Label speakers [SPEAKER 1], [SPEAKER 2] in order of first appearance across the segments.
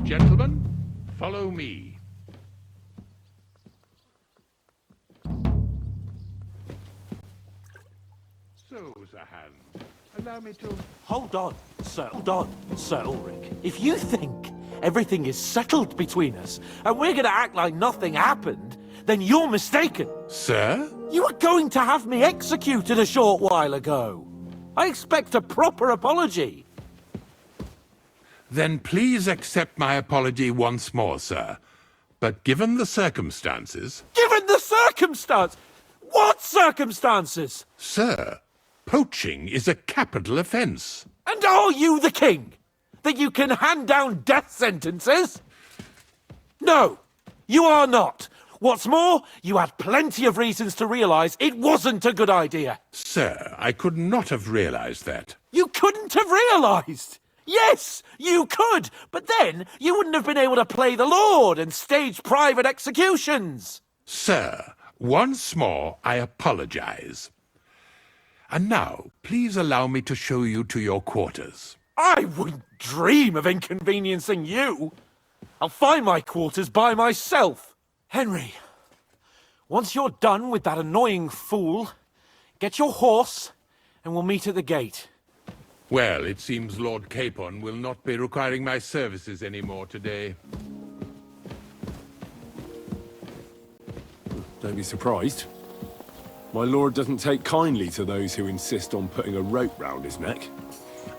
[SPEAKER 1] Gentlemen, follow me. So, Zahan, allow me to...
[SPEAKER 2] Hold on, Sir Ulrich. If you think everything is settled between us, and we're gonna act like nothing happened, then you're mistaken.
[SPEAKER 1] Sir?
[SPEAKER 2] You were going to have me executed a short while ago. I expect a proper apology.
[SPEAKER 1] Then please accept my apology once more, sir. But given the circumstances...
[SPEAKER 2] Given the circumstance? What circumstances?
[SPEAKER 1] Sir, poaching is a capital offence.
[SPEAKER 2] And are you the king? That you can hand down death sentences? No, you are not. What's more, you had plenty of reasons to realise it wasn't a good idea.
[SPEAKER 1] Sir, I could not have realised that.
[SPEAKER 2] You couldn't have realised! Yes, you could, but then you wouldn't have been able to play the Lord and stage private executions.
[SPEAKER 1] Sir, once more I apologise. And now, please allow me to show you to your quarters.
[SPEAKER 2] I wouldn't dream of inconveniencing you. I'll find my quarters by myself. Henry, once you're done with that annoying fool, get your horse and we'll meet at the gate.
[SPEAKER 1] Well, it seems Lord Capon will not be requiring my services anymore today.
[SPEAKER 3] Don't be surprised. My lord doesn't take kindly to those who insist on putting a rope round his neck.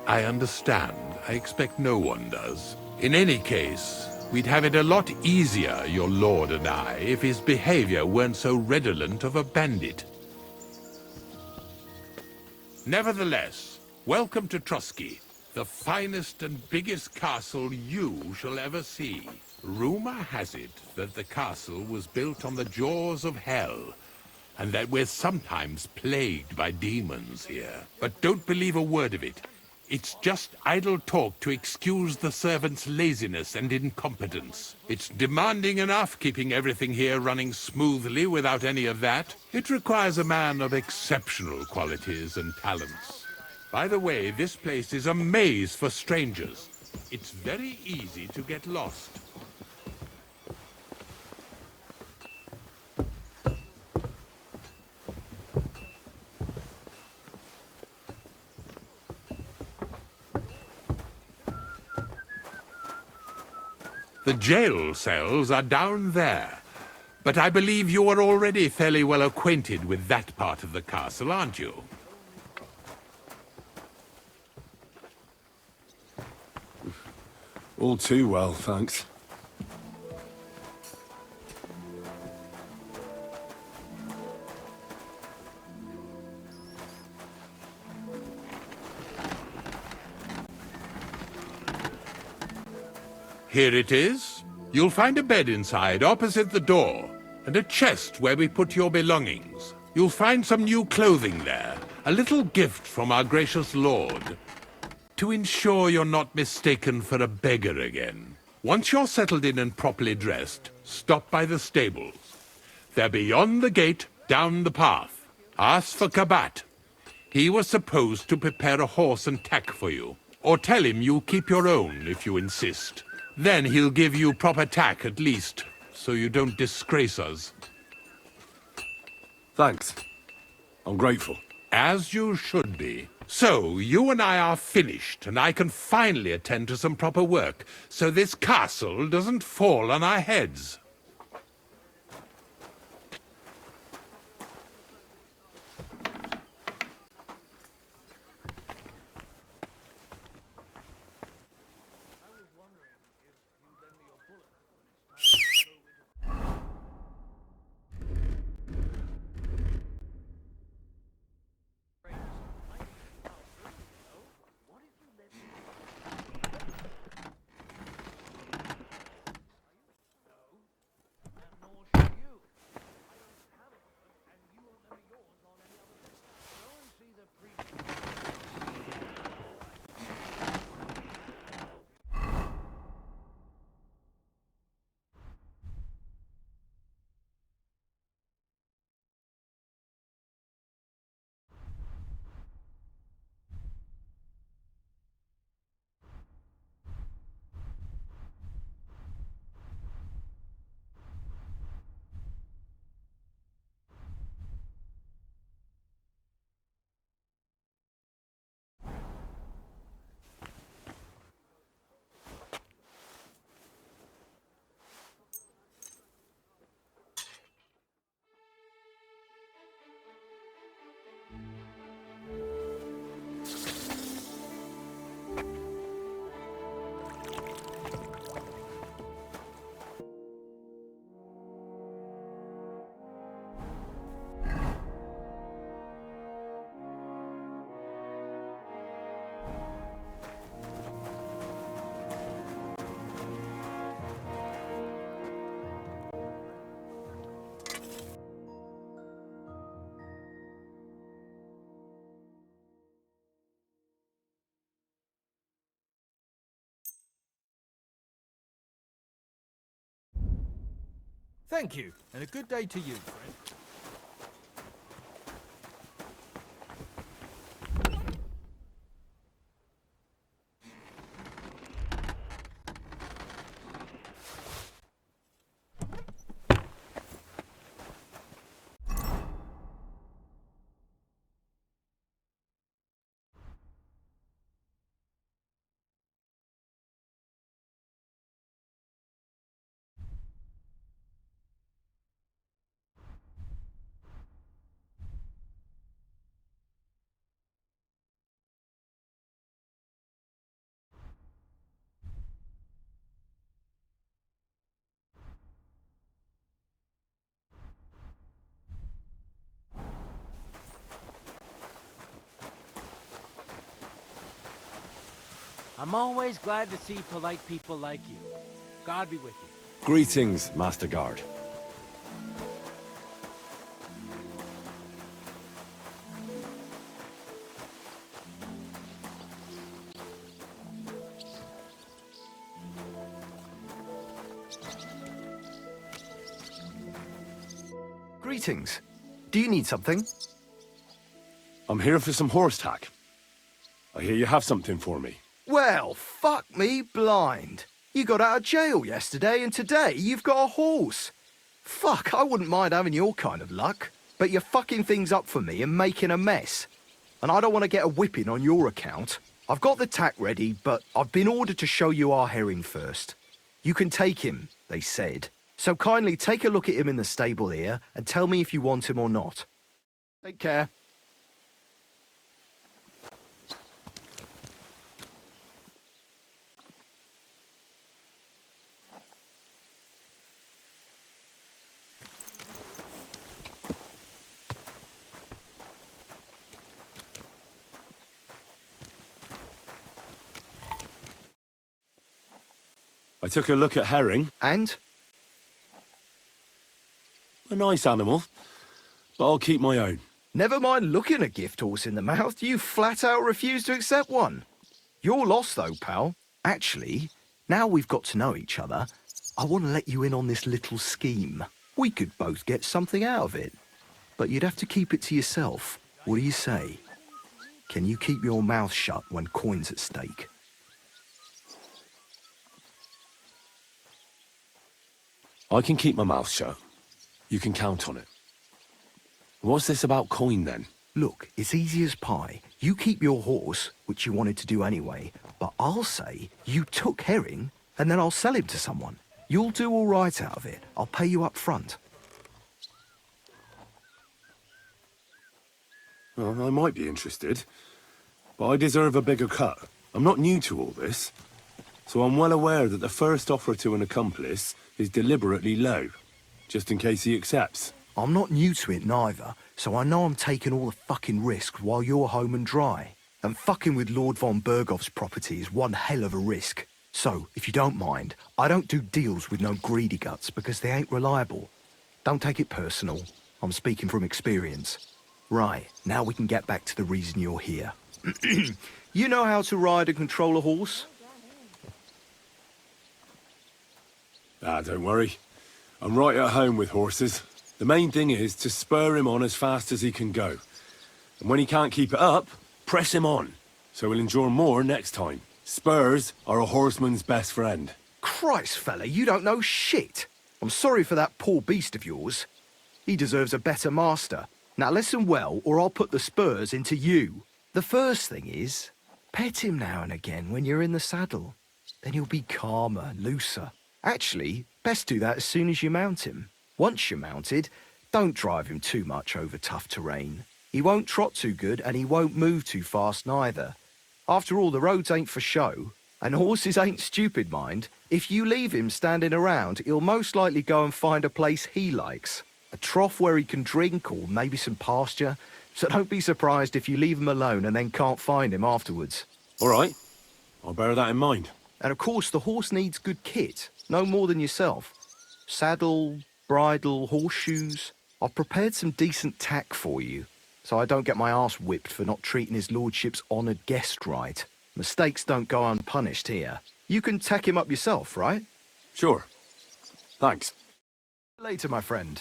[SPEAKER 1] I understand. I expect no one does. In any case, we'd have it a lot easier, your lord and I, if his behavior weren't so redolent of a bandit. Nevertheless, welcome to Trosky, the finest and biggest castle you shall ever see. Rumor has it that the castle was built on the jaws of hell, and that we're sometimes plagued by demons here. But don't believe a word of it. It's just idle talk to excuse the servants' laziness and incompetence. It's demanding enough keeping everything here running smoothly without any of that. It requires a man of exceptional qualities and talents. By the way, this place is a maze for strangers. It's very easy to get lost. The jail cells are down there, but I believe you are already fairly well acquainted with that part of the castle, aren't you?
[SPEAKER 3] All too well, thanks.
[SPEAKER 1] Here it is. You'll find a bed inside, opposite the door, and a chest where we put your belongings. You'll find some new clothing there, a little gift from our gracious lord, to ensure you're not mistaken for a beggar again. Once you're settled in and properly dressed, stop by the stables. They're beyond the gate, down the path. Ask for Kabat. He was supposed to prepare a horse and tack for you, or tell him you'll keep your own if you insist. Then he'll give you proper tack at least, so you don't disgrace us.
[SPEAKER 3] Thanks. I'm grateful.
[SPEAKER 1] As you should be. So, you and I are finished, and I can finally attend to some proper work, so this castle doesn't fall on our heads.
[SPEAKER 4] Thank you, and a good day to you, friend. I'm always glad to see polite people like you. God be with you.
[SPEAKER 3] Greetings, Master Guard.
[SPEAKER 5] Greetings. Do you need something?
[SPEAKER 3] I'm here for some horse tack. I hear you have something for me.
[SPEAKER 5] Well, fuck me blind. You got out of jail yesterday and today you've got a horse. Fuck, I wouldn't mind having your kind of luck. But you're fucking things up for me and making a mess. And I don't want to get a whipping on your account. I've got the tack ready, but I've been ordered to show you our herring first. You can take him, they said. So kindly take a look at him in the stable here and tell me if you want him or not. Take care.
[SPEAKER 3] I took a look at herring.
[SPEAKER 5] And?
[SPEAKER 3] A nice animal, but I'll keep my own.
[SPEAKER 5] Never mind looking a gift horse in the mouth, you flat out refuse to accept one. You're lost though, pal. Actually, now we've got to know each other, I want to let you in on this little scheme. We could both get something out of it. But you'd have to keep it to yourself. What do you say? Can you keep your mouth shut when coin's at stake?
[SPEAKER 3] I can keep my mouth shut. You can count on it. What's this about coin, then?
[SPEAKER 5] Look, it's easy as pie. You keep your horse, which you wanted to do anyway, but I'll say you took herring, and then I'll sell him to someone. You'll do all right out of it. I'll pay you up front.
[SPEAKER 3] Well, I might be interested, but I deserve a bigger cut. I'm not new to all this, so I'm well aware that the first offer to an accomplice is deliberately low, just in case he accepts.
[SPEAKER 5] I'm not new to it neither, so I know I'm taking all the fucking risk while you're home and dry. And fucking with Lord von Bergov's property is one hell of a risk. So, if you don't mind, I don't do deals with no greedy guts because they ain't reliable. Don't take it personal. I'm speaking from experience. Right, now we can get back to the reason you're here. You know how to ride and control a horse?
[SPEAKER 3] Ah, don't worry. I'm right at home with horses. The main thing is to spur him on as fast as he can go. And when he can't keep it up, press him on, so he'll endure more next time. Spurs are a horseman's best friend.
[SPEAKER 5] Christ, fella, you don't know shit. I'm sorry for that poor beast of yours. He deserves a better master. Now listen well, or I'll put the spurs into you. The first thing is, pet him now and again when you're in the saddle. Then he'll be calmer, looser. Actually, best do that as soon as you mount him. Once you're mounted, don't drive him too much over tough terrain. He won't trot too good and he won't move too fast neither. After all, the roads ain't for show. And horses ain't stupid, mind. If you leave him standing around, he'll most likely go and find a place he likes. A trough where he can drink or maybe some pasture. So don't be surprised if you leave him alone and then can't find him afterwards.
[SPEAKER 3] All right. I'll bear that in mind.
[SPEAKER 5] And of course, the horse needs good kit. No more than yourself. Saddle, bridle, horseshoes. I've prepared some decent tack for you, so I don't get my arse whipped for not treating his lordship's honoured guest right. Mistakes don't go unpunished here. You can tack him up yourself, right?
[SPEAKER 3] Sure. Thanks.
[SPEAKER 5] Later, my friend.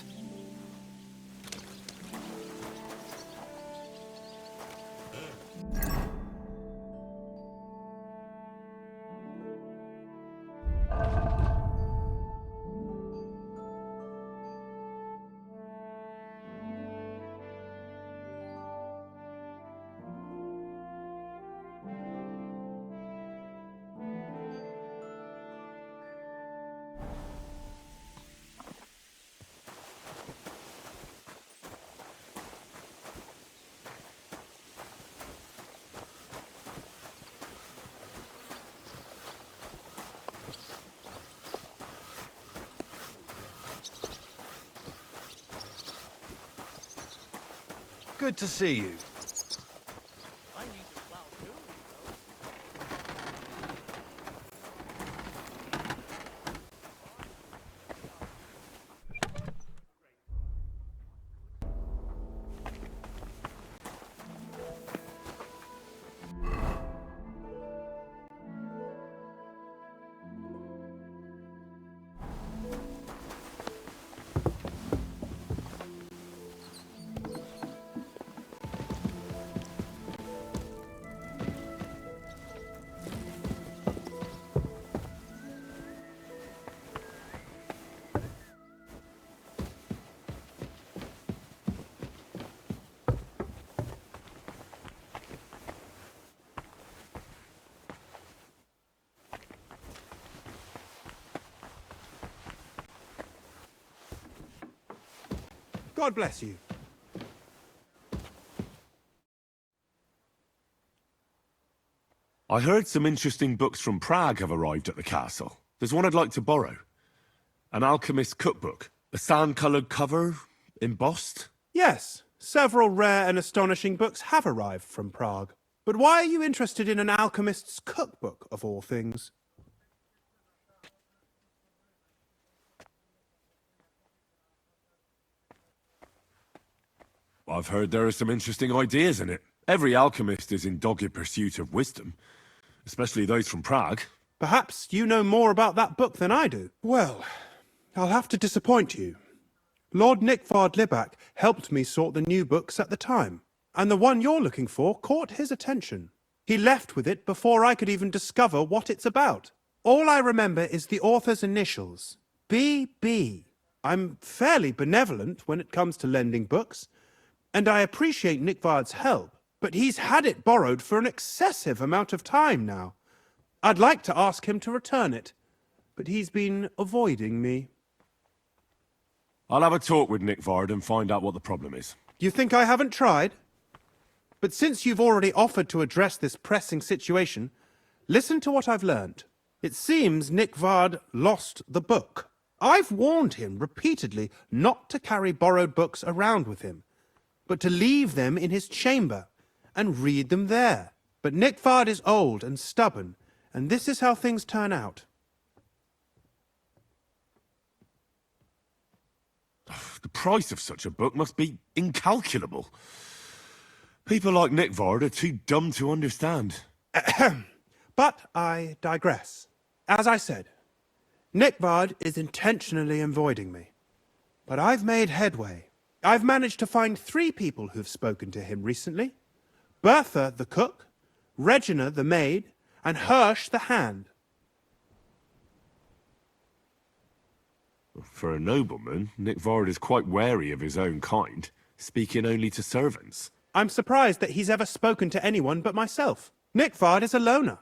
[SPEAKER 5] Good to see you.
[SPEAKER 6] God bless you.
[SPEAKER 3] I heard some interesting books from Prague have arrived at the castle. There's one I'd like to borrow. An alchemist's cookbook. A sand-coloured cover, embossed.
[SPEAKER 6] Yes, several rare and astonishing books have arrived from Prague. But why are you interested in an alchemist's cookbook, of all things?
[SPEAKER 3] I've heard there are some interesting ideas in it. Every alchemist is in dogged pursuit of wisdom, especially those from Prague.
[SPEAKER 6] Perhaps you know more about that book than I do. Well, I'll have to disappoint you. Lord Nikvard Libak helped me sort the new books at the time, and the one you're looking for caught his attention. He left with it before I could even discover what it's about. All I remember is the author's initials, B.B. I'm fairly benevolent when it comes to lending books, and I appreciate Nikvard's help, but he's had it borrowed for an excessive amount of time now. I'd like to ask him to return it, but he's been avoiding me.
[SPEAKER 3] I'll have a talk with Nikvard and find out what the problem is.
[SPEAKER 6] You think I haven't tried? But since you've already offered to address this pressing situation, listen to what I've learned. It seems Nikvard lost the book. I've warned him repeatedly not to carry borrowed books around with him, but to leave them in his chamber and read them there. But Nikvard is old and stubborn, and this is how things turn out.
[SPEAKER 3] The price of such a book must be incalculable. People like Nikvard are too dumb to understand.
[SPEAKER 6] But I digress. As I said, Nikvard is intentionally avoiding me. But I've made headway. I've managed to find 3 people who've spoken to him recently. Bertha, the cook, Regina, the maid, and Hirsch, the hand.
[SPEAKER 3] For a nobleman, Nikvard is quite wary of his own kind, speaking only to servants.
[SPEAKER 6] I'm surprised that he's ever spoken to anyone but myself. Nikvard is a loner,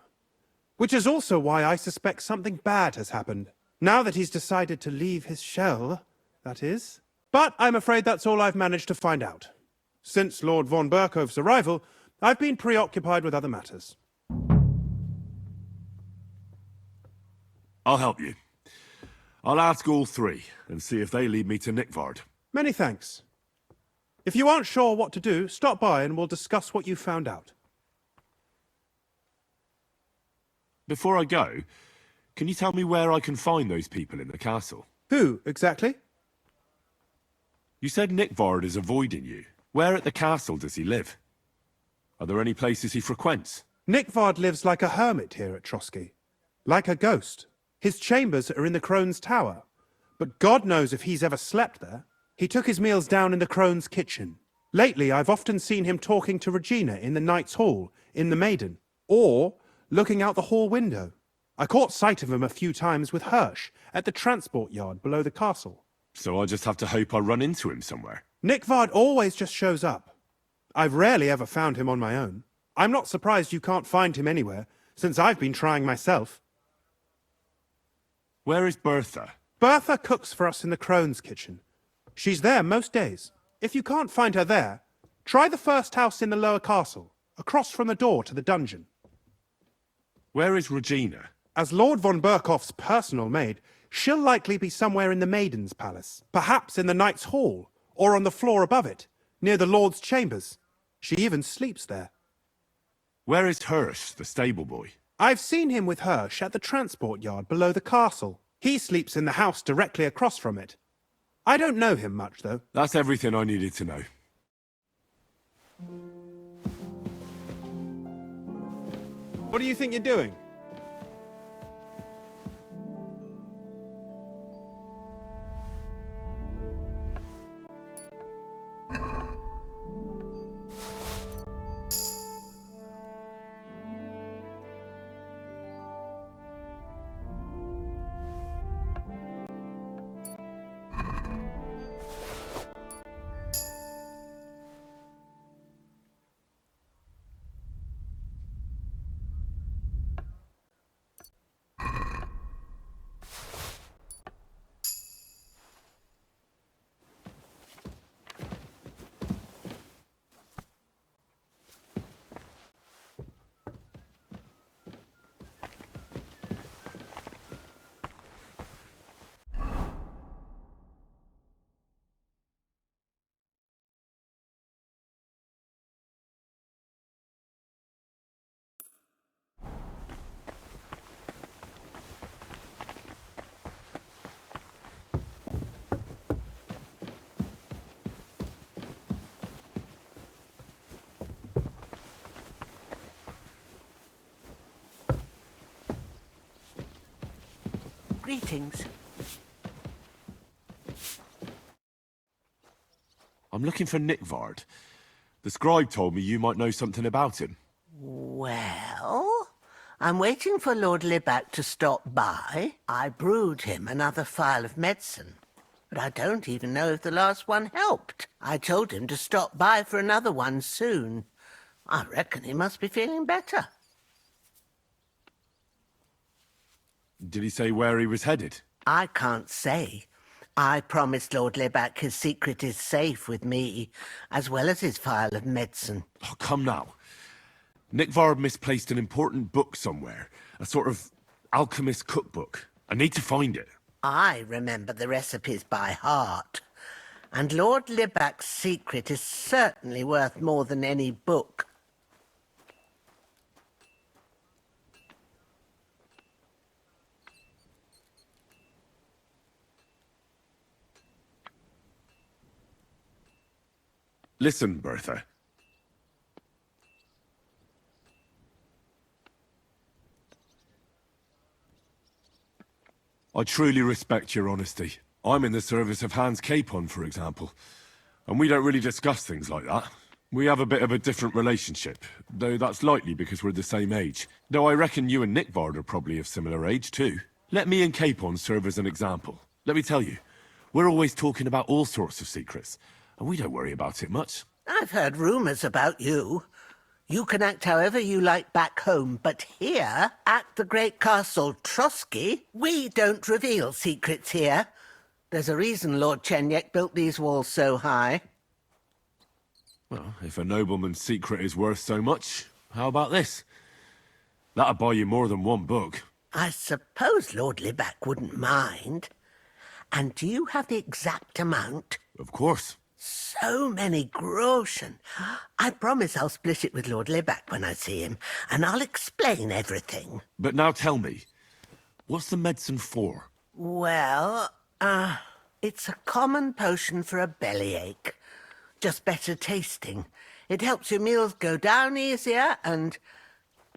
[SPEAKER 6] which is also why I suspect something bad has happened. Now that he's decided to leave his shell, that is. But I'm afraid that's all I've managed to find out. Since Lord von Berkove's arrival, I've been preoccupied with other matters.
[SPEAKER 3] I'll help you. I'll ask all 3 and see if they lead me to Nikvard.
[SPEAKER 6] Many thanks. If you aren't sure what to do, stop by and we'll discuss what you found out.
[SPEAKER 3] Before I go, can you tell me where I can find those people in the castle?
[SPEAKER 6] Who, exactly?
[SPEAKER 3] You said Nikvard is avoiding you. Where at the castle does he live? Are there any places he frequents?
[SPEAKER 6] Nikvard lives like a hermit here at Trosky. Like a ghost. His chambers are in the Crone's Tower, but God knows if he's ever slept there. He took his meals down in the crone's kitchen. Lately, I've often seen him talking to Regina in the Knight's Hall, in the Maiden, or looking out the hall window. I caught sight of him a few times with Hirsch at the transport yard below the castle.
[SPEAKER 3] So I just have to hope I run into him somewhere.
[SPEAKER 6] Nikvard always just shows up. I've rarely ever found him on my own. I'm not surprised you can't find him anywhere, since I've been trying myself.
[SPEAKER 3] Where is Bertha?
[SPEAKER 6] Bertha cooks for us in the crone's kitchen. She's there most days. If you can't find her there, try the first house in the lower castle, across from the door to the dungeon.
[SPEAKER 3] Where is Regina?
[SPEAKER 6] As Lord von Berkoff's personal maid, she'll likely be somewhere in the Maiden's Palace, perhaps in the Knight's Hall, or on the floor above it, near the Lord's chambers. She even sleeps there.
[SPEAKER 3] Where is Hirsch, the stable boy?
[SPEAKER 6] I've seen him with Hirsch at the transport yard below the castle. He sleeps in the house directly across from it. I don't know him much, though.
[SPEAKER 3] That's everything I needed to know.
[SPEAKER 6] What do you think you're doing?
[SPEAKER 7] Greetings.
[SPEAKER 3] I'm looking for Nikvard. The scribe told me you might know something about him.
[SPEAKER 7] Well, I'm waiting for Lord Libac to stop by. I brewed him another phial of medicine, but I don't even know if the last one helped. I told him to stop by for another one soon. I reckon he must be feeling better.
[SPEAKER 3] Did he say where he was headed?
[SPEAKER 7] I can't say. I promised Lord Libac his secret is safe with me, as well as his phial of medicine.
[SPEAKER 3] Oh, come now. Nikvard misplaced an important book somewhere. A sort of alchemist cookbook. I need to find it.
[SPEAKER 7] I remember the recipes by heart. And Lord Libac's secret is certainly worth more than any book.
[SPEAKER 3] Listen, Bertha. I truly respect your honesty. I'm in the service of Hans Capon, for example. And we don't really discuss things like that. We have a bit of a different relationship, though that's likely because we're the same age. Though I reckon you and Nikvard are probably of similar age, too. Let me and Capon serve as an example. Let me tell you, we're always talking about all sorts of secrets, and we don't worry about it much.
[SPEAKER 7] I've heard rumours about you. You can act however you like back home, but here, at the great castle Trosky, we don't reveal secrets here. There's a reason Lord Chenyek built these walls so high.
[SPEAKER 3] Well, if a nobleman's secret is worth so much, how about this? That'll buy you more than one book.
[SPEAKER 7] I suppose Lord Libac wouldn't mind. And do you have the exact amount?
[SPEAKER 3] Of course.
[SPEAKER 7] So many groschen. I promise I'll split it with Lord Libac when I see him, and I'll explain everything.
[SPEAKER 3] But now tell me, what's the medicine for?
[SPEAKER 7] Well, it's a common potion for a bellyache. Just better tasting. It helps your meals go down easier and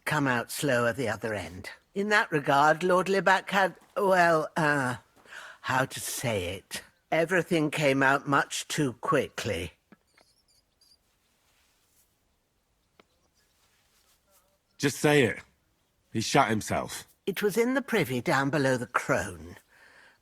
[SPEAKER 7] come out slower the other end. In that regard, Lord Libac had, well, how to say it. Everything came out much too quickly.
[SPEAKER 3] Just say it. He shot himself.
[SPEAKER 7] It was in the privy down below the Crone,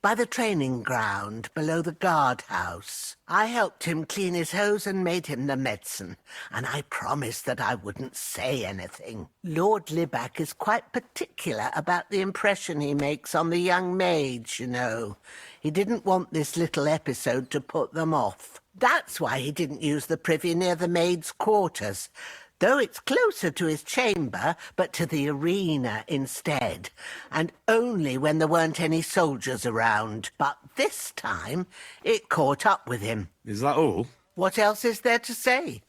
[SPEAKER 7] by the training ground below the guardhouse. I helped him clean his hose and made him the medicine, and I promised that I wouldn't say anything. Lord Libac is quite particular about the impression he makes on the young maids, you know. He didn't want this little episode to put them off. That's why he didn't use the privy near the maids' quarters, though it's closer to his chamber, but to the arena instead, and only when there weren't any soldiers around. But this time, it caught up with him.
[SPEAKER 3] Is that all?
[SPEAKER 7] What else is there to say?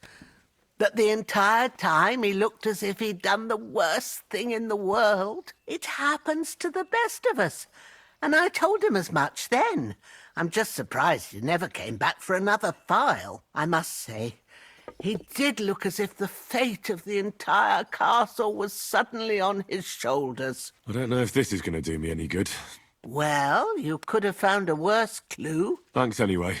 [SPEAKER 7] That the entire time he looked as if he'd done the worst thing in the world. It happens to the best of us, and I told him as much then. I'm just surprised he never came back for another file. I must say, he did look as if the fate of the entire castle was suddenly on his shoulders.
[SPEAKER 3] I don't know if this is going to do me any good.
[SPEAKER 7] Well, you could have found a worse clue.
[SPEAKER 3] Thanks anyway.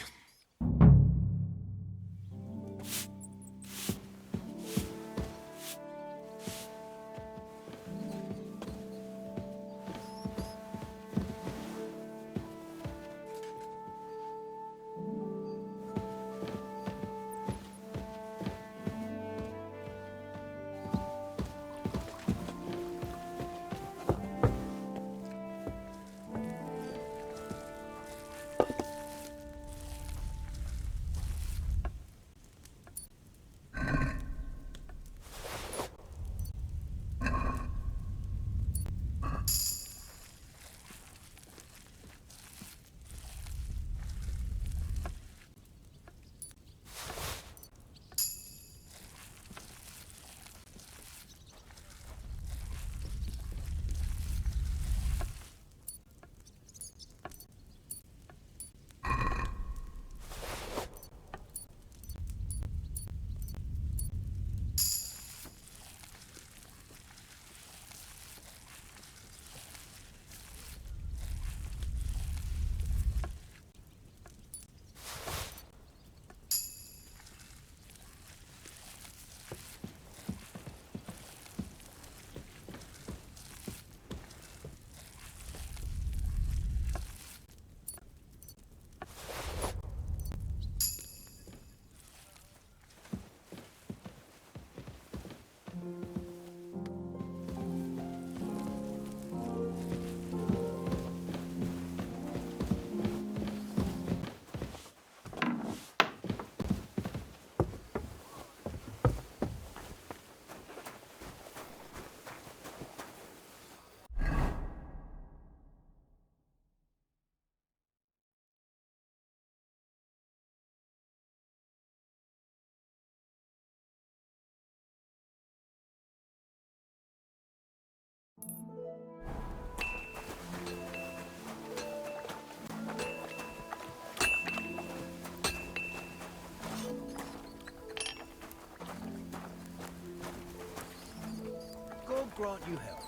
[SPEAKER 5] God grant you health.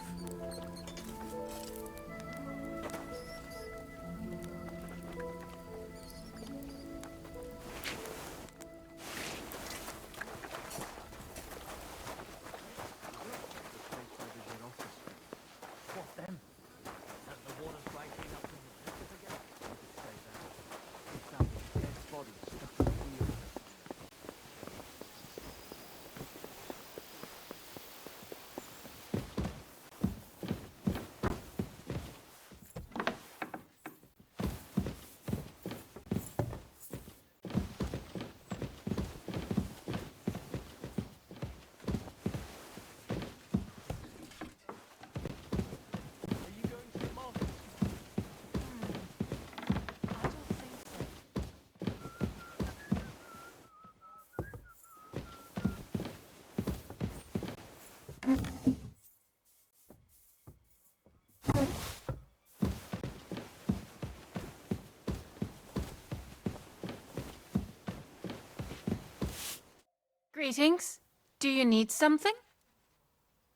[SPEAKER 8] Greetings. Do you need something?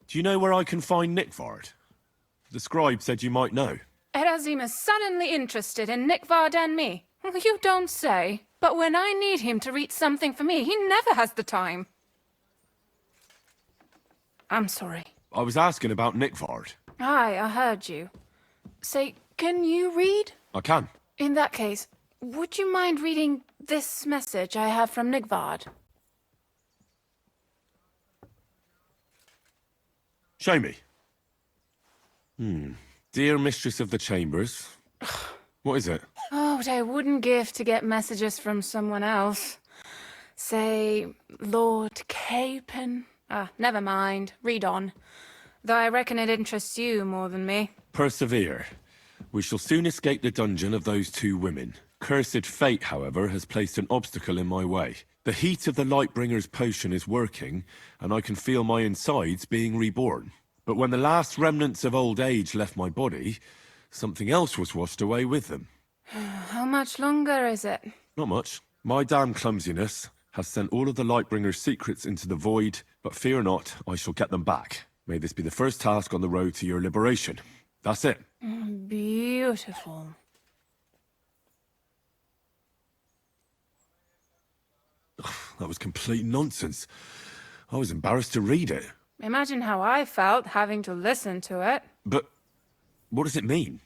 [SPEAKER 3] Do you know where I can find Nikvard? The scribe said you might know.
[SPEAKER 8] At Azim is suddenly interested in Nikvard and me. You don't say. But when I need him to read something for me, he never has the time. I'm sorry.
[SPEAKER 3] I was asking about Nikvard.
[SPEAKER 8] Aye, I heard you. Say, can you read?
[SPEAKER 3] I can.
[SPEAKER 8] In that case, would you mind reading this message I have from Nikvard?
[SPEAKER 3] Show me. Dear Mistress of the Chambers. What is it?
[SPEAKER 8] Oh, what I wouldn't give to get messages from someone else. Say, Lord Capon. Never mind. Read on. Though I reckon it interests you more than me.
[SPEAKER 3] Persevere. We shall soon escape the dungeon of those two women. Cursed fate, however, has placed an obstacle in my way. The heat of the Lightbringer's potion is working, and I can feel my insides being reborn. But when the last remnants of old age left my body, something else was washed away with them.
[SPEAKER 8] How much longer is it?
[SPEAKER 3] Not much. My damn clumsiness has sent all of the Lightbringer's secrets into the void, but fear not, I shall get them back. May this be the first task on the road to your liberation. That's it.
[SPEAKER 8] Beautiful.
[SPEAKER 3] That was complete nonsense. I was embarrassed to read it.
[SPEAKER 8] Imagine how I felt having to listen to it.
[SPEAKER 3] But what does it mean?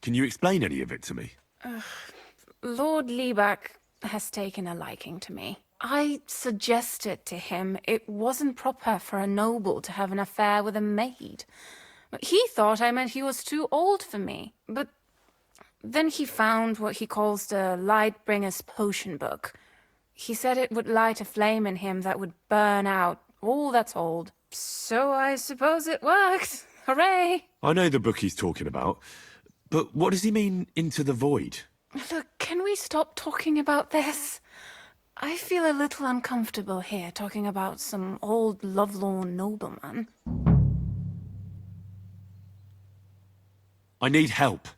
[SPEAKER 3] Can you explain any of it to me?
[SPEAKER 8] Lord Liebach has taken a liking to me. I suggested to him it wasn't proper for a noble to have an affair with a maid. He thought I meant he was too old for me. But then he found what he calls the Lightbringer's potion book. He said it would light a flame in him that would burn out all that's old. So I suppose it worked. Hooray!
[SPEAKER 3] I know the book he's talking about, but what does he mean, into the void?
[SPEAKER 8] Look, can we stop talking about this? I feel a little uncomfortable here, talking about some old lovelorn nobleman.
[SPEAKER 3] I need help.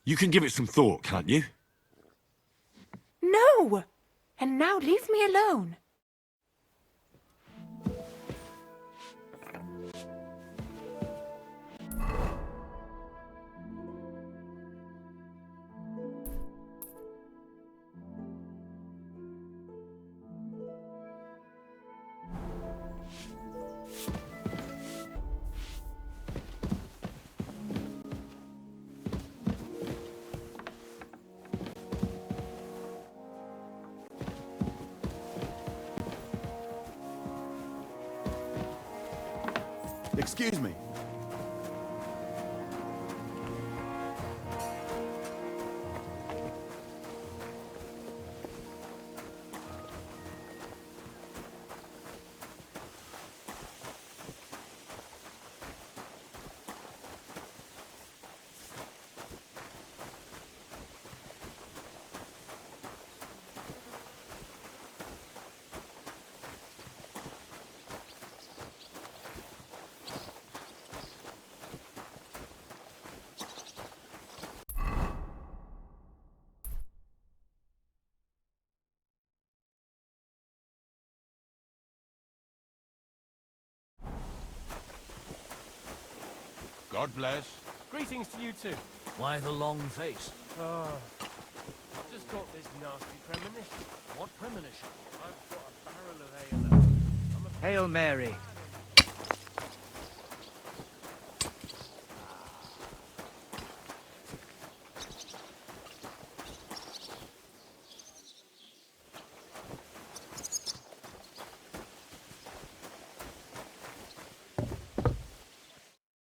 [SPEAKER 3] You can give it some thought, can't you?
[SPEAKER 8] No! And now leave me alone.
[SPEAKER 9] Excuse me.
[SPEAKER 1] God bless.
[SPEAKER 2] Greetings to you too.
[SPEAKER 4] Why the long face?
[SPEAKER 2] I've just got this nasty premonition. What premonition? I've got a barrel of ale.
[SPEAKER 4] Hail Mary.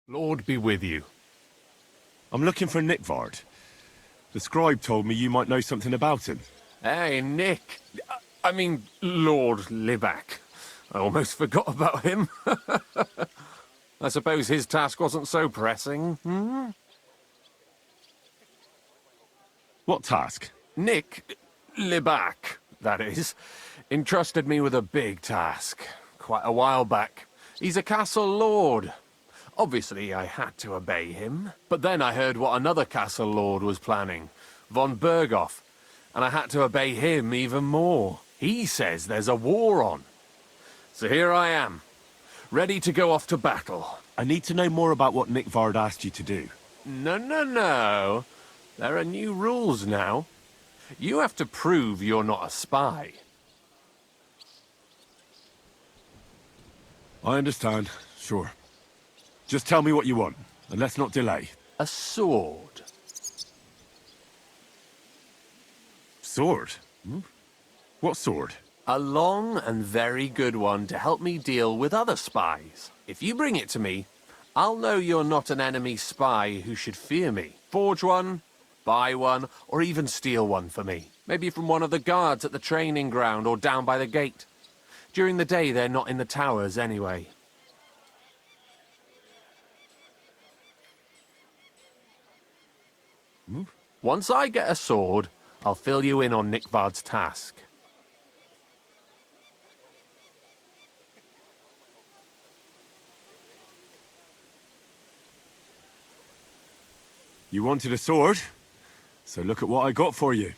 [SPEAKER 1] Lord be with you.
[SPEAKER 3] I'm looking for Nikvard. The scribe told me you might know something about him.
[SPEAKER 2] Hey, Nick. I mean, Lord Liebach. I almost forgot about him. I suppose his task wasn't so pressing, hmm?
[SPEAKER 3] What task?
[SPEAKER 2] Nick Liebach, that is, entrusted me with a big task quite a while back. He's a castle lord. Obviously, I had to obey him. But then I heard what another castle lord was planning, von Berghoff, and I had to obey him even more. He says there's a war on. So here I am, ready to go off to battle.
[SPEAKER 3] I need to know more about what Nikvard asked you to do.
[SPEAKER 2] No. There are new rules now. You have to prove you're not a spy.
[SPEAKER 3] I understand, sure. Just tell me what you want, and let's not delay.
[SPEAKER 2] A sword.
[SPEAKER 3] Sword? Hmm? What sword?
[SPEAKER 2] A long and very good one to help me deal with other spies. If you bring it to me, I'll know you're not an enemy spy who should fear me. Forge one, buy one, or even steal one for me. Maybe from one of the guards at the training ground or down by the gate. During the day, they're not in the towers anyway. Once I get a sword, I'll fill you in on Nikvard's task.
[SPEAKER 3] You wanted a sword? So look at what I got for you.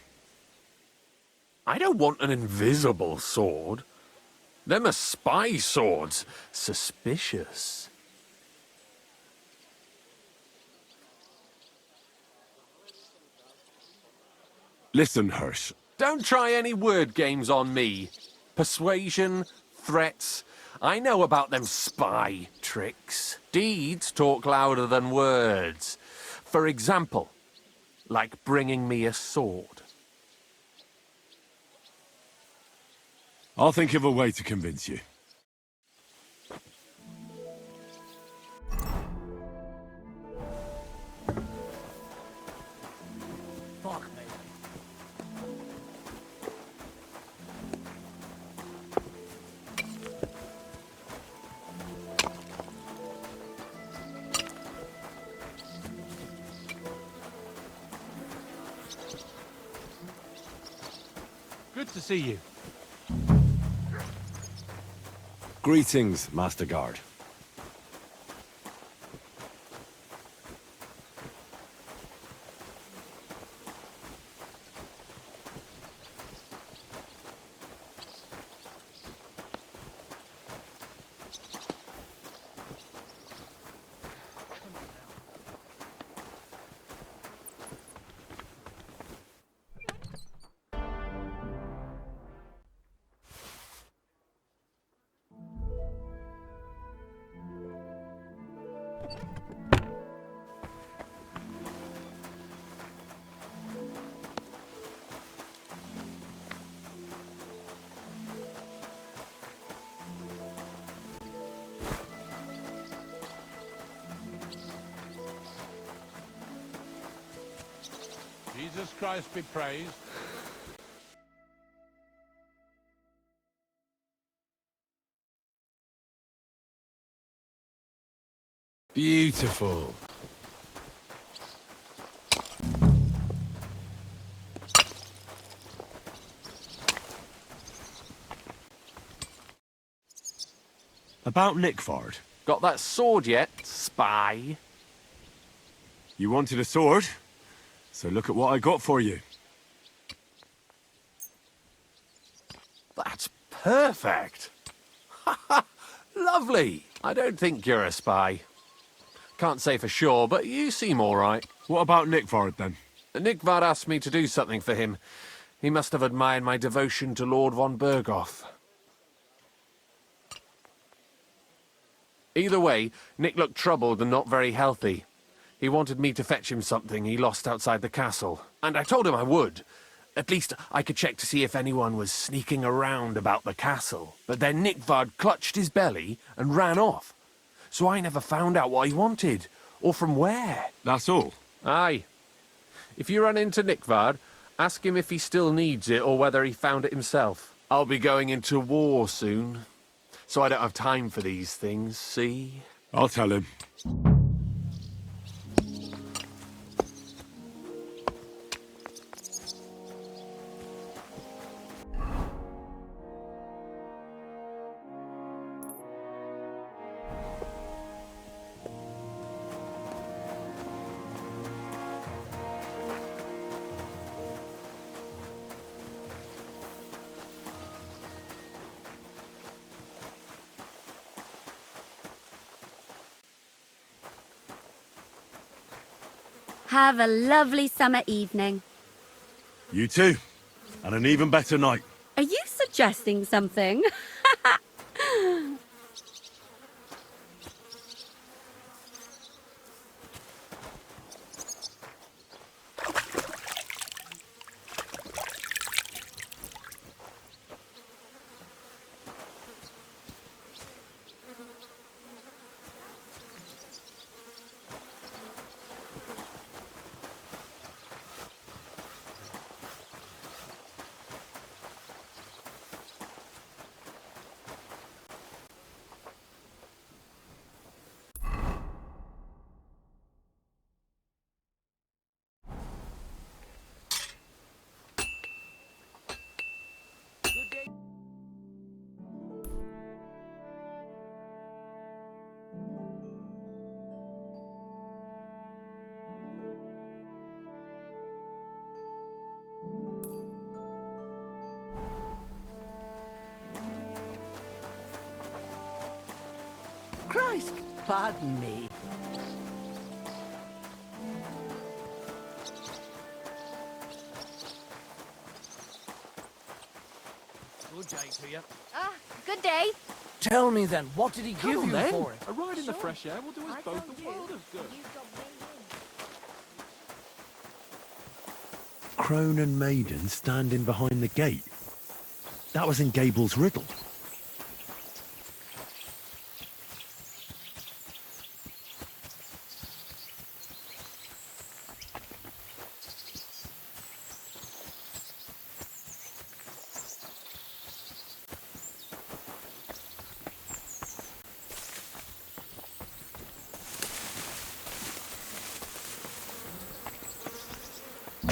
[SPEAKER 2] I don't want an invisible sword. Them are spy swords. Suspicious.
[SPEAKER 3] Listen, Hirsch.
[SPEAKER 2] Don't try any word games on me. Persuasion, threats. I know about them spy tricks. Deeds talk louder than words. For example, like bringing me a sword.
[SPEAKER 3] I'll think of a way to convince you.
[SPEAKER 4] Fuck me.
[SPEAKER 2] Good to see you.
[SPEAKER 3] Greetings, Master Guard.
[SPEAKER 1] Jesus Christ be praised.
[SPEAKER 3] Beautiful. About Nikvard.
[SPEAKER 2] Got that sword yet, spy?
[SPEAKER 3] You wanted a sword? So look at what I got for you.
[SPEAKER 2] That's perfect. Lovely. I don't think you're a spy. Can't say for sure, but you seem all right.
[SPEAKER 3] What about Nikvard, then?
[SPEAKER 2] Nikvard asked me to do something for him. He must have admired my devotion to Lord von Berghoff. Either way, Nick looked troubled and not very healthy. He wanted me to fetch him something he lost outside the castle. And I told him I would. At least I could check to see if anyone was sneaking around about the castle. But then Nikvard clutched his belly and ran off. So I never found out what he wanted, or from where.
[SPEAKER 3] That's all.
[SPEAKER 2] Aye. If you run into Nikvard, ask him if he still needs it or whether he found it himself. I'll be going into war soon, so I don't have time for these things, see?
[SPEAKER 3] I'll tell him.
[SPEAKER 9] Have a lovely summer evening.
[SPEAKER 3] You too. And an even better night.
[SPEAKER 9] Are you suggesting something?
[SPEAKER 7] Christ, pardon me.
[SPEAKER 4] Good day to you.
[SPEAKER 9] Ah, good day.
[SPEAKER 4] Tell me then, what did he give
[SPEAKER 2] Come on,
[SPEAKER 4] you
[SPEAKER 2] then.
[SPEAKER 4] for it?
[SPEAKER 2] A ride in the fresh air will do us both a world of good.
[SPEAKER 3] Crone and maiden standing behind the gate. That was in Gable's riddle.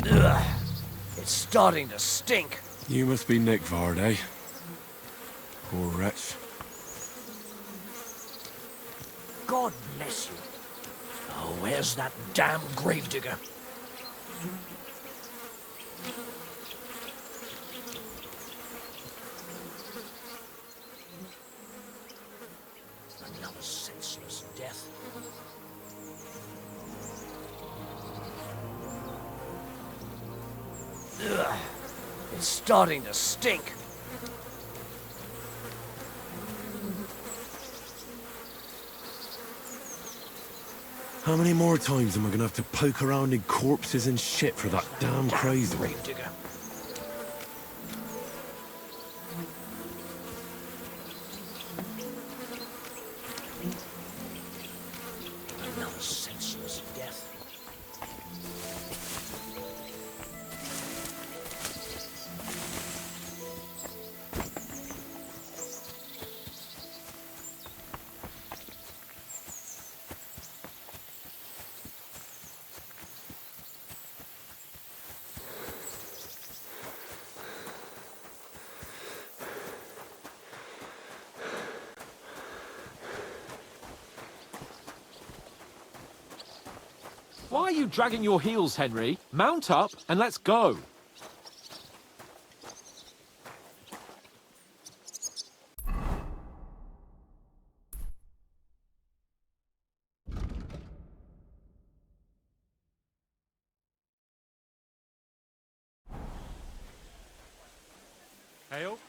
[SPEAKER 4] Ugh, it's starting to stink.
[SPEAKER 3] You must be Nikvard, eh? Poor wretch.
[SPEAKER 4] God bless you. Oh, where's that damn gravedigger? Another senseless death. Ugh, it's starting to stink.
[SPEAKER 3] How many more times am I gonna have to poke around in corpses and shit for that damn crazy?
[SPEAKER 4] Gravedigger. Another senseless death.
[SPEAKER 2] Why are you dragging your heels, Henry? Mount up and let's go.
[SPEAKER 6] Hail.